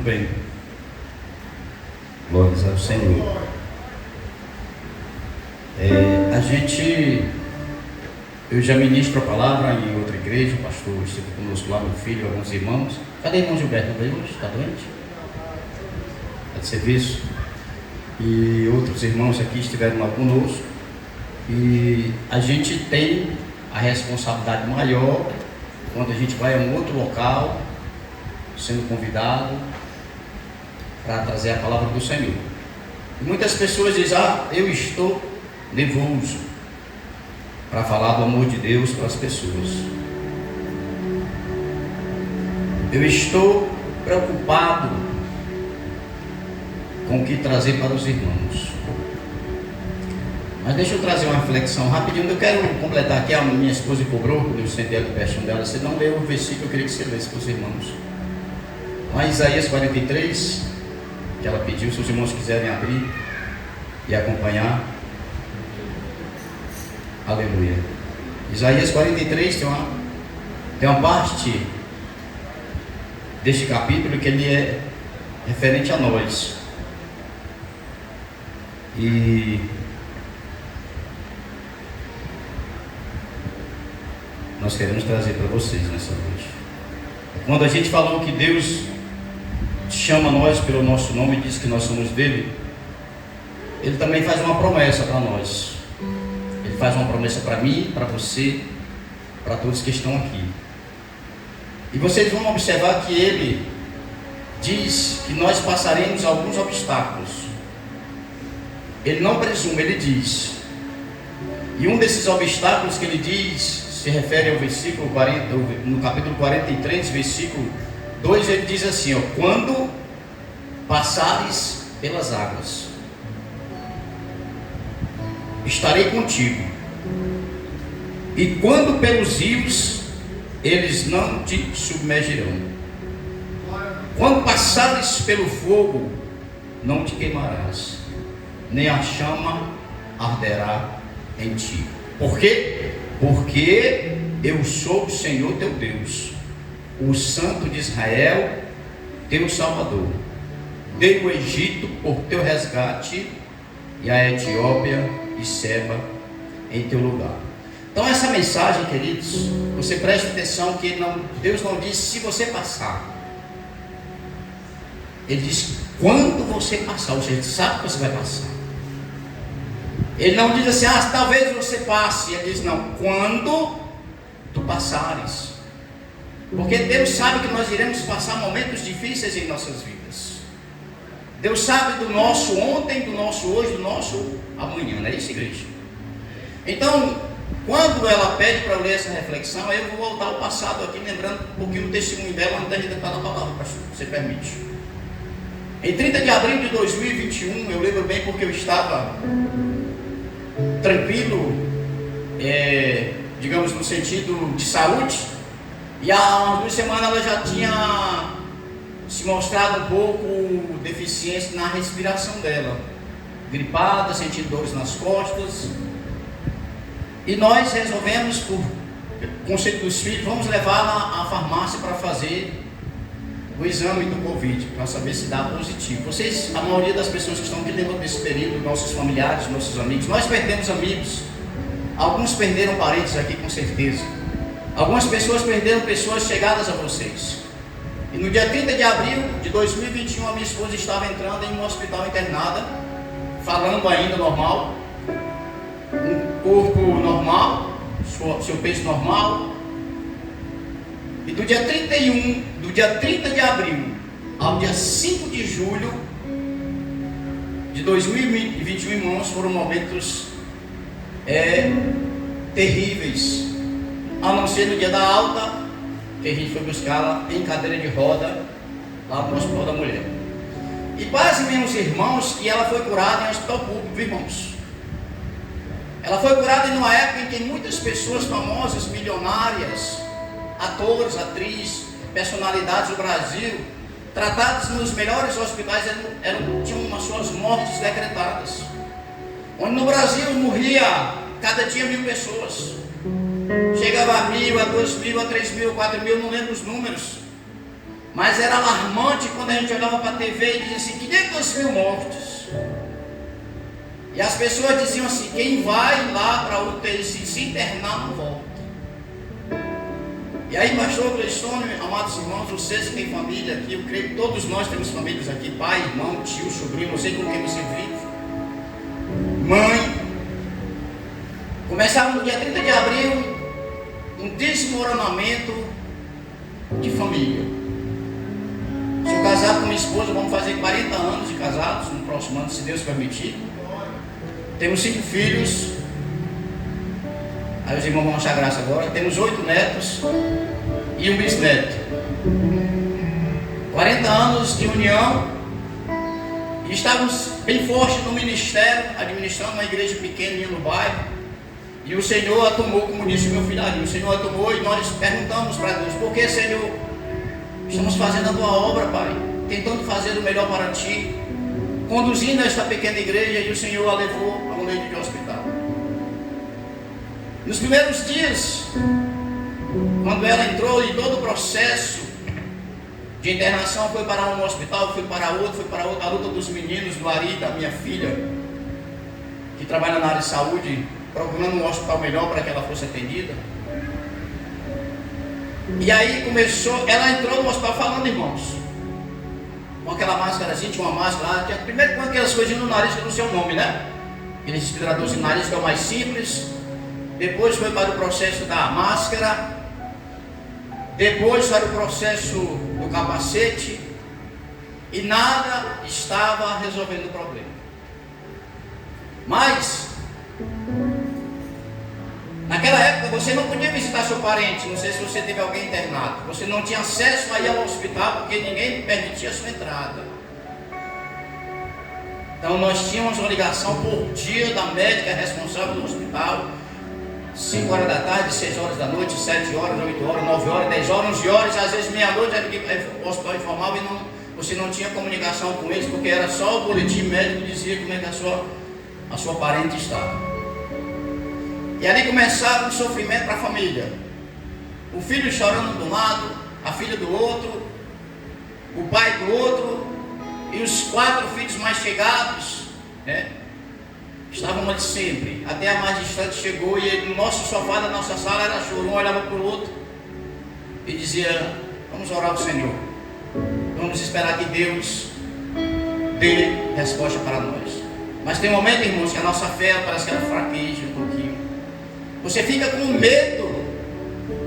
Bem, glórias ao Senhor. Eu já ministro a palavra em outra igreja, o pastor esteve conosco lá, meu filho, alguns irmãos. Cadê o irmão Gilberto? Não veio hoje? Está doente? Está de serviço. E outros irmãos aqui estiveram lá conosco. E a gente tem a responsabilidade maior quando a gente vai a um outro local, sendo convidado para trazer a palavra do Senhor. E muitas pessoas dizem: eu estou nervoso para falar do amor de Deus para as pessoas. Eu estou preocupado com o que trazer para os irmãos. Mas deixa eu trazer uma reflexão rapidinho. Eu quero completar aqui. A minha esposa cobrou, quando eu sentei ali perto dela: você não leu o versículo, eu queria que você lesse para os irmãos. Lá em Isaías 43, que ela pediu, se os irmãos quiserem abrir e acompanhar. Aleluia. Isaías 43 tem uma parte deste capítulo que ele é referente a nós. E nós queremos trazer para vocês nessa noite. Quando a gente falou que Deus chama nós pelo nosso nome e diz que nós somos dele, ele também faz uma promessa para nós. Ele faz uma promessa para mim, para você, para todos que estão aqui. E vocês vão observar que ele diz que nós passaremos alguns obstáculos. Ele não presume, ele diz. E um desses obstáculos que ele diz se refere ao versículo 40, no capítulo 43, versículo 2, ele diz assim: quando passares pelas águas, estarei contigo, e quando pelos rios, eles não te submergirão. Quando passares pelo fogo, não te queimarás, nem a chama arderá em ti. Por quê? Porque eu sou o Senhor teu Deus, o Santo de Israel, teu Salvador. Dei o Egito por teu resgate, e a Etiópia e Seba em teu lugar. Então essa mensagem, queridos, você preste atenção que Deus não diz se você passar. Ele diz quando você passar, ou seja, sabe que você vai passar. Ele não diz assim: talvez você passe. Ele diz: não, quando tu passares. Porque Deus sabe que nós iremos passar momentos difíceis em nossas vidas. Deus sabe do nosso ontem, do nosso hoje, do nosso amanhã, não é isso, igreja? Então, quando ela pede para eu ler essa reflexão, eu vou voltar ao passado aqui, lembrando um pouquinho do testemunho dela, antes de entrar na palavra, pastor, você permite. Em 30 de abril de 2021, eu lembro bem porque eu estava tranquilo, digamos no sentido de saúde, e há umas 2 semanas ela já tinha se mostrado um pouco deficiente na respiração dela, gripada, sentindo dores nas costas, e nós resolvemos, por conselho dos filhos, vamos levá-la à farmácia para fazer o exame do Covid, para saber se dá positivo. Vocês, a maioria das pessoas que estão aqui lembram desse período, nossos familiares, nossos amigos. Nós perdemos amigos, alguns perderam parentes aqui com certeza, algumas pessoas perderam pessoas chegadas a vocês. E no dia 30 de abril de 2021, a minha esposa estava entrando em um hospital internada, falando ainda normal, um corpo normal, seu peso normal. E do dia 30 de abril ao dia 5 de julho de 2021, irmãos, foram momentos terríveis, a não ser no dia da alta, que a gente foi buscá-la em cadeira de roda lá no Hospital da Mulher. E quase meus irmãos que ela foi curada em hospital público, irmãos. Ela foi curada em uma época em que muitas pessoas famosas, milionárias, atores, atrizes, personalidades do Brasil, tratadas nos melhores hospitais, tinham as suas mortes decretadas. Onde no Brasil morria cada dia 1.000 pessoas. Chegava a 1.000, a 2.000, a 3.000, a 4.000, não lembro os números. Mas era alarmante quando a gente olhava para a TV e dizia assim, 500 mil mortes. E as pessoas diziam assim, quem vai lá para a UTI se internar não volta. E aí, pastor Cleistônio, amados irmãos, vocês que têm família aqui, eu creio que todos nós temos famílias aqui, pai, irmão, tio, sobrinho, não sei com quem você vive, mãe. Começava no dia 30 de abril, um desmoronamento de família. Sou casado com minha esposa, vamos fazer 40 anos de casados, no próximo ano, se Deus permitir. Temos 5 filhos. Aí os irmãos vão achar graça agora. Temos 8 netos e um bisneto. 40 anos de união. E estávamos bem fortes no ministério, administrando uma igreja pequena no bairro. E o Senhor a tomou, como disse o meu filho ali, o Senhor a tomou e nós perguntamos para Deus, por que, Senhor, estamos fazendo a tua obra, Pai, tentando fazer o melhor para ti, conduzindo esta pequena igreja, e o Senhor a levou a um leito de hospital. Nos primeiros dias, quando ela entrou e todo o processo de internação foi para um hospital, foi para outro, a luta dos meninos, do Ari, da minha filha, que trabalha na área de saúde, procurando um hospital melhor para que ela fosse atendida. E aí começou, ela entrou no hospital falando, irmãos, com aquela máscarazinha, tinha uma máscara lá, primeiro com aquelas coisinhas no nariz que não sei o nome, né? Aqueles respiradores de nariz que é o mais simples. Depois foi para o processo da máscara. Depois para o processo do capacete. E nada estava resolvendo o problema. Mas naquela época você não podia visitar seu parente, não sei se você teve alguém internado. Você não tinha acesso a ir ao hospital porque ninguém permitia a sua entrada. Então nós tínhamos uma ligação por dia da médica responsável do hospital. 5 horas da tarde, 6 horas da noite, 7 horas, 8 horas, 9 horas, 10 horas, 11 horas, às vezes meia-noite o hospital informava e você não tinha comunicação com eles, porque era só o boletim médico que dizia como é que a sua parente estava. E ali começava um sofrimento para a família. O filho chorando de um lado, a filha do outro, o pai do outro, e os 4 filhos mais chegados, né? Estavam ali sempre. Até a mais distante chegou e ele, no nosso sofá da nossa sala era chorou, um olhava para o outro e dizia, vamos orar ao Senhor. Vamos esperar que Deus dê resposta para nós. Mas tem um momento, irmãos, que a nossa fé parece que ela fraqueja um pouquinho. Você fica com medo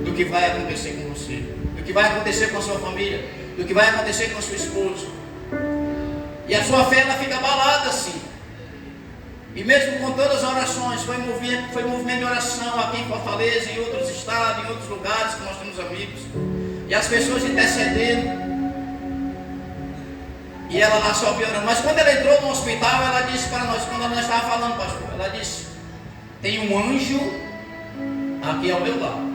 do que vai acontecer com você, do que vai acontecer com a sua família, do que vai acontecer com a sua esposa. E a sua fé ela fica abalada assim. E mesmo com todas as orações, foi movimento de oração aqui em Fortaleza, em outros estados, em outros lugares que nós temos amigos. E as pessoas intercedendo. E ela lá só piorando. Mas quando ela entrou no hospital, ela disse para nós, quando ela estava falando, pastor, ela disse, tem um anjo aqui ao meu lado.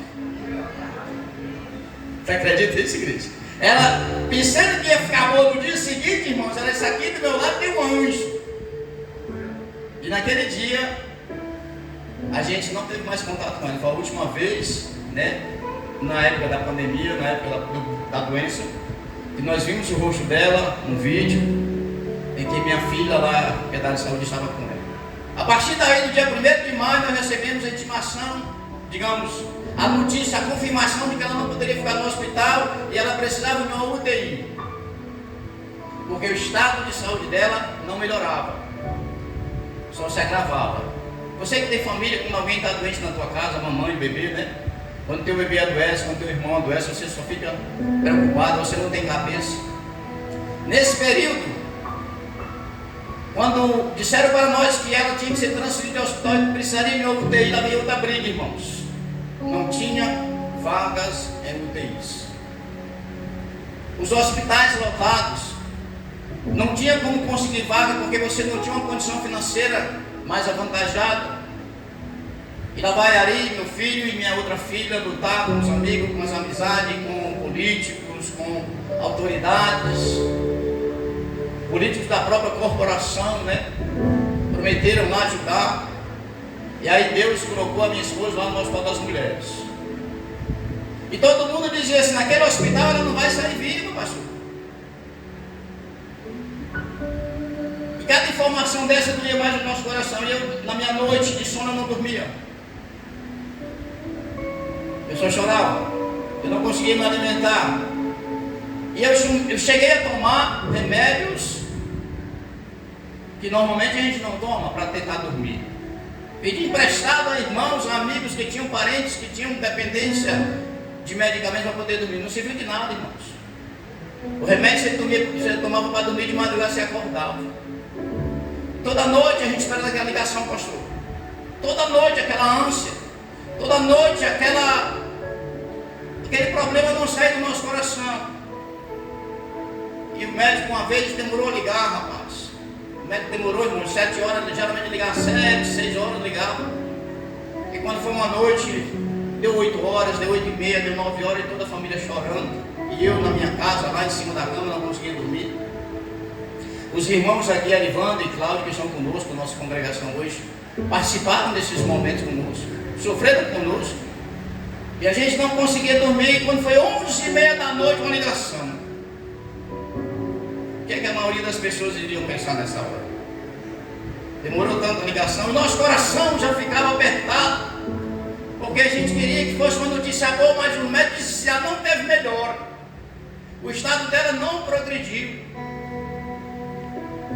Você acredita nisso, igreja? Ela, pensando que ia ficar boa no dia seguinte, irmãos, ela disse, aqui do meu lado tem um anjo. E naquele dia, a gente não teve mais contato com ela. Foi a última vez, né, na época da pandemia, na época da doença, que nós vimos o rosto dela, um vídeo, em que minha filha lá, que é da saúde, estava com ela. A partir daí, no dia 1º de maio, nós recebemos a intimação, digamos, a notícia, a confirmação de que ela não poderia ficar no hospital e ela precisava de uma UTI. Porque o estado de saúde dela não melhorava. Só se agravava. Você que tem família, quando alguém está doente na tua casa, mamãe, bebê, né? Quando teu bebê adoece, quando teu irmão adoece, você só fica preocupado, você não tem cabeça. Nesse período, quando disseram para nós que ela tinha que ser transferida ao hospital e precisaria de uma UTI, lá veio outra briga, irmãos. Não tinha vagas em UTIs. Os hospitais lotados. Não tinha como conseguir vaga porque você não tinha uma condição financeira mais avantajada. E lá vai Ari, meu filho e minha outra filha lutar com os amigos, com as amizades, com políticos, com autoridades, políticos da própria corporação, né? Prometeram lá ajudar. E aí Deus colocou a minha esposa lá no Hospital das Mulheres. E todo mundo dizia assim, naquele hospital ela não vai sair viva, pastor. E cada informação dessa doía mais no nosso coração. E eu, na minha noite de sono, eu não dormia. Eu só chorava. Eu não conseguia me alimentar. E eu cheguei a tomar remédios que normalmente a gente não toma para tentar dormir. Pedi emprestado a irmãos, a amigos que tinham parentes que tinham dependência de medicamentos para poder dormir. Não serviu de nada, irmãos. O remédio você tomava para dormir, de madrugada você acordava. Toda noite a gente espera aquela ligação, pastor. Toda noite aquela ânsia. Toda noite aquele problema não sai do nosso coração. E o médico uma vez demorou a ligar, rapaz. O médico demorou, irmão, 7 horas, geralmente ligava 7, 6 horas ligava. E quando foi uma noite, deu 8 horas, deu 8h30, deu 9 horas e toda a família chorando. E eu na minha casa, lá em cima da cama, não conseguia dormir. Os irmãos aqui, Arivando e Cláudio, que estão conosco, na nossa congregação hoje, participaram desses momentos conosco, sofreram conosco. E a gente não conseguia dormir. E quando foi 11h30 da noite, uma ligação. O que é que a maioria das pessoas iriam pensar nessa hora? Demorou tanto a ligação, e nosso coração já ficava apertado, porque a gente queria que fosse uma notícia boa, mas o médico disse que já não teve melhor. O estado dela não progrediu.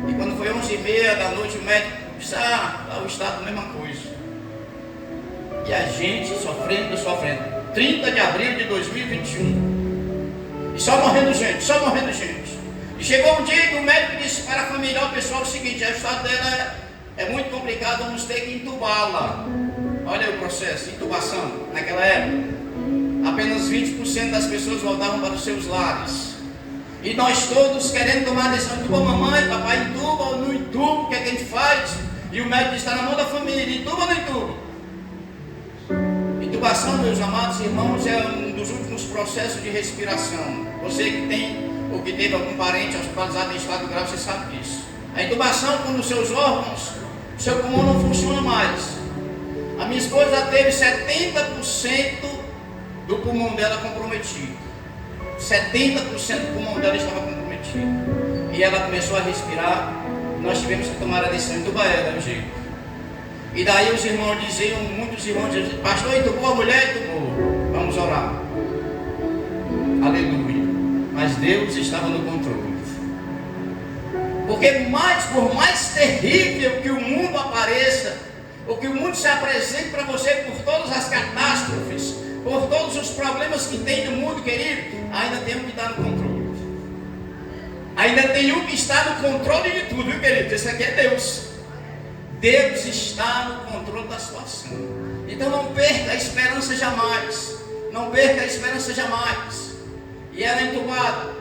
E quando foi 11h30 da noite, o médico disse, o estado, mesma coisa. E a gente sofrendo. 30 de abril de 2021. E só morrendo gente. E chegou um dia que o médico disse para a família, pessoal, o seguinte, o estado dela é muito complicado, vamos ter que entubá-la. Olha o processo, intubação, naquela época. Apenas 20% das pessoas voltavam para os seus lares. E nós todos querendo tomar a decisão, entuba mamãe, papai, entuba ou não entuba, o que é que a gente faz? E o médico está na mão da família, entuba ou não entuba? Intubação, meus amados irmãos, é um dos últimos processos de respiração. Você que tem ou que teve algum parente hospitalizado em estado grave, você sabe disso. A intubação, quando os seus órgãos, o seu pulmão não funciona mais. A minha esposa teve 70% do pulmão dela comprometido. 70% do pulmão dela estava comprometido. E ela começou a respirar. Nós tivemos que tomar a decisão de entubar ela, jeito. E daí os irmãos diziam, muitos irmãos diziam, pastor, entubou a mulher, entubou. Vamos orar. Aleluia. Mas Deus estava no controle. Porque por mais terrível que o mundo apareça, ou que o mundo se apresente para você por todas as catástrofes, por todos os problemas que tem no mundo, querido, ainda tem um que está no controle. Ainda tem um que está no controle de tudo, viu, querido? Esse aqui é Deus. Deus está no controle da situação. Então não perca a esperança jamais. Não perca a esperança jamais. E ela é entubada.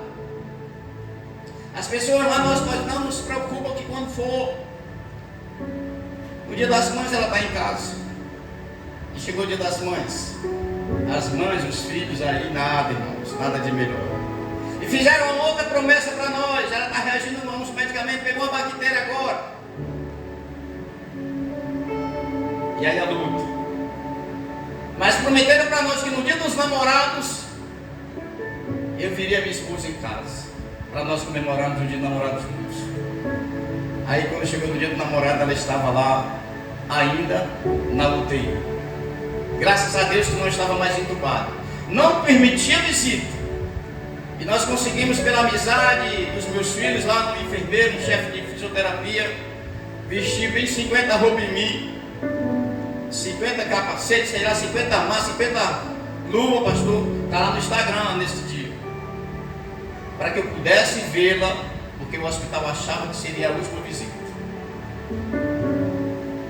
As pessoas lá nós não se preocupam que quando for o dia das mães ela está em casa. E chegou o dia das mães. As mães, os filhos aí, nada, irmãos, nada de melhor. E fizeram uma outra promessa para nós. Ela está reagindo a uns medicamentos, pegou a bactéria agora. E aí a luta. Mas prometeram para nós que no dia dos namorados eu viria minha esposa em casa, para nós comemorarmos o dia do namorado juntos. Aí quando chegou no dia do namorado, ela estava lá, ainda na UTI. Graças a Deus que não estava mais entubada. Não permitia visita. E nós conseguimos, pela amizade dos meus filhos, lá no enfermeiro, no chefe de fisioterapia, vestir bem 50 roupas em mim, 50 capacetes, sei lá, 50 máscaras, 50 luvas, pastor. Está lá no Instagram nesse dia. Para que eu pudesse vê-la, porque o hospital achava que seria a última visita.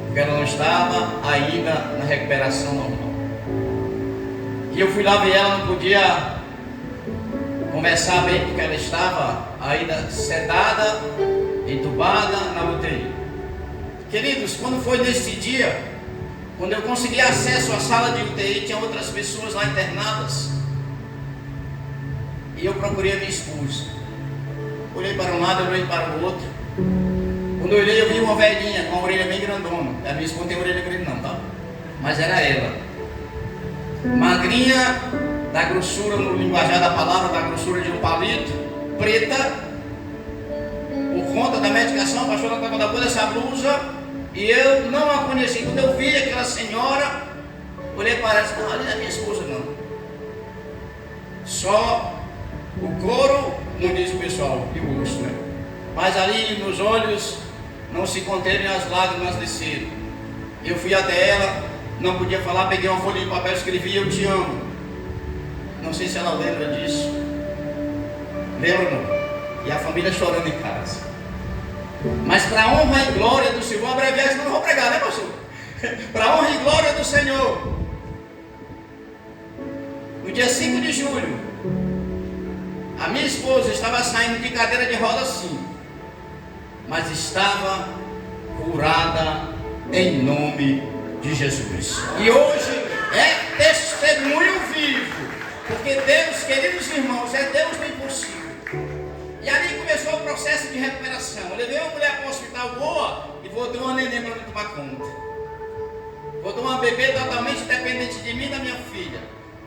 Porque ela não estava ainda na recuperação normal. E eu fui lá ver ela, não podia começar bem, porque ela estava ainda sedada, entubada na UTI. Queridos, quando foi nesse dia, quando eu consegui acesso à sala de UTI, tinha outras pessoas lá internadas. E eu procurei a minha esposa. Olhei para um lado, olhei para o outro. Quando eu olhei, eu vi uma velhinha com uma orelha bem grandona. A minha esposa não tem orelha grande não, tá? Mas era ela. Magrinha, da grossura, no linguajar da palavra, da grossura de um palito, preta, por conta da medicação. A pastora estava da cor dessa blusa, e eu não a conheci. Quando eu vi aquela senhora, olhei para ela e disse: não, ali não é minha esposa não. Só o couro, não diz o pessoal, de gosto, né? Mas ali nos olhos não se conteve, as lágrimas desceram. Eu fui até ela, não podia falar, peguei uma folha de papel e escrevi: eu te amo. Não sei se ela lembra disso. Lembra não? E a família chorando em casa. Mas para a honra e glória do Senhor, vou abreviar, senão não vou pregar, né, pastor? Para a honra e glória do Senhor, no dia 5 de julho, a minha esposa estava saindo de cadeira de roda sim, mas estava curada em nome de Jesus. E hoje é testemunho vivo, porque Deus, queridos irmãos, é Deus do impossível. E ali começou o processo de recuperação. Eu levei uma mulher para o hospital boa e voltei uma neném para me tomar conta. Voltei uma bebê totalmente dependente de mim e da minha filha,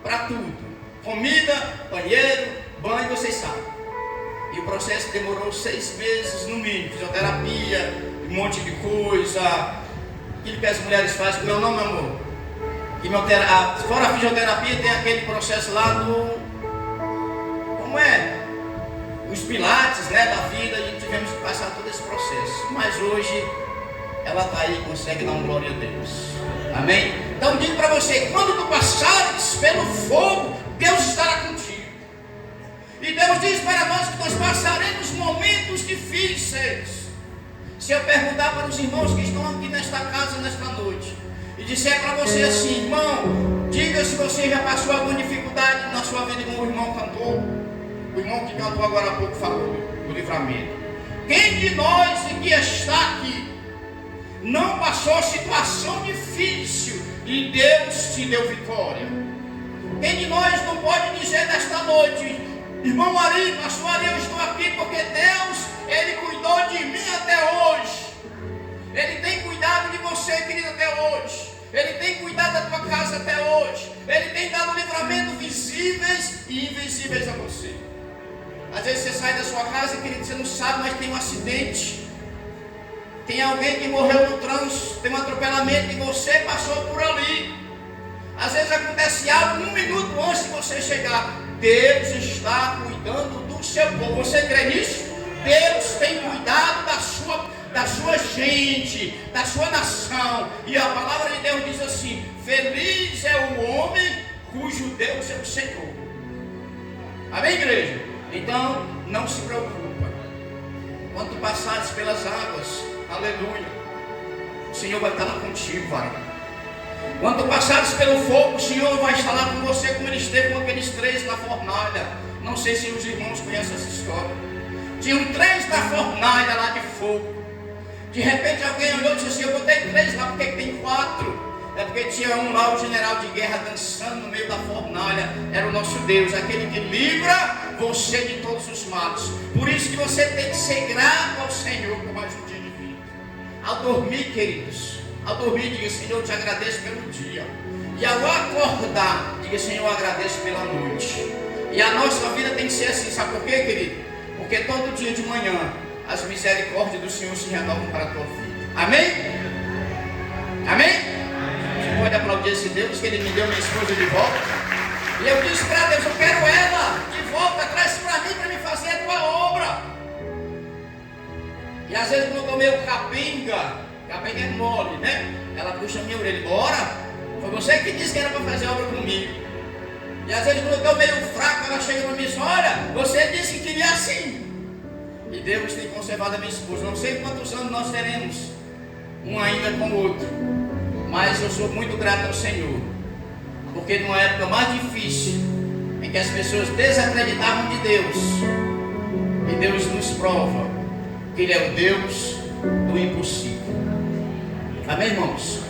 para tudo: comida, banheiro, banho, vocês sabem. E o processo demorou 6 meses no mínimo, fisioterapia, um monte de coisa, aquilo que as mulheres fazem. Meu nome, meu amor, fora a fisioterapia, tem aquele processo lá do, como é? Os pilates, né, da vida, e tivemos que passar todo esse processo. Mas hoje ela está aí e consegue dar uma glória a Deus. Amém? Então digo para você: quando tu passares pelo fogo, Deus estará contigo. E Deus diz para nós que nós passaremos momentos difíceis. Se eu perguntar para os irmãos que estão aqui nesta casa nesta noite, e disser para você assim: irmão, diga se você já passou alguma dificuldade na sua vida, como o irmão cantou. O irmão que cantou agora há pouco falou do livramento. Quem de nós que está aqui não passou situação difícil e Deus te deu vitória? Quem de nós não pode dizer nesta noite: irmão Ari, pastor Ari, eu estou aqui porque Deus, Ele cuidou de mim até hoje. Ele tem cuidado de você, querido, até hoje. Ele tem cuidado da tua casa até hoje. Ele tem dado livramento visíveis e invisíveis a você. Às vezes você sai da sua casa, querido, você não sabe, mas tem um acidente. Tem alguém que morreu no trânsito, tem um atropelamento e você passou por ali. Às vezes acontece algo 1 minuto antes de você chegar. Deus está cuidando do seu povo. Você crê nisso? Deus tem cuidado da sua gente, da sua nação. E a palavra de Deus diz assim: feliz é o homem cujo Deus é o Senhor. Amém, igreja? Então, não se preocupa. Quando tu passares pelas águas, aleluia, o Senhor vai estar lá contigo, vai. Quando tu passares pelo fogo, o Senhor vai estar lá com você, como Ele esteve com aqueles 3 na fornalha. Não sei se os irmãos conhecem essa história. Tinham 3 na fornalha lá de fogo. De repente alguém olhou e disse assim: eu botei 3 lá, porque tem 4? É porque tinha um lá, o general de guerra, dançando no meio da fornalha. Era o nosso Deus, aquele que livra você de todos os males. Por isso que você tem que ser grato ao Senhor por mais um dia de vida. Ao dormir, queridos, ao dormir, diga: Senhor, eu te agradeço pelo dia. E ao acordar, diga: Senhor, eu agradeço pela noite. E a nossa vida tem que ser assim, sabe por quê, querido? Porque todo dia de manhã as misericórdias do Senhor se renovam para a tua vida. Amém? Amém? Você pode aplaudir esse Deus que Ele me deu minha esposa de volta. E eu disse para Deus: eu quero ela de volta, traz para mim, para me fazer a tua obra. E às vezes quando eu estou meio capenga é mole, né? Ela puxa a minha orelha: bora, foi você que disse que era para fazer a obra comigo. E às vezes quando eu estou meio fraco, ela chega para mim e diz: olha, você disse que queria assim. E Deus tem conservado a minha esposa. Não sei quantos anos nós teremos, um ainda com o outro, mas eu sou muito grato ao Senhor, porque numa época mais difícil, em que as pessoas desacreditavam de Deus, e Deus nos prova que Ele é o Deus do impossível. Amém, irmãos?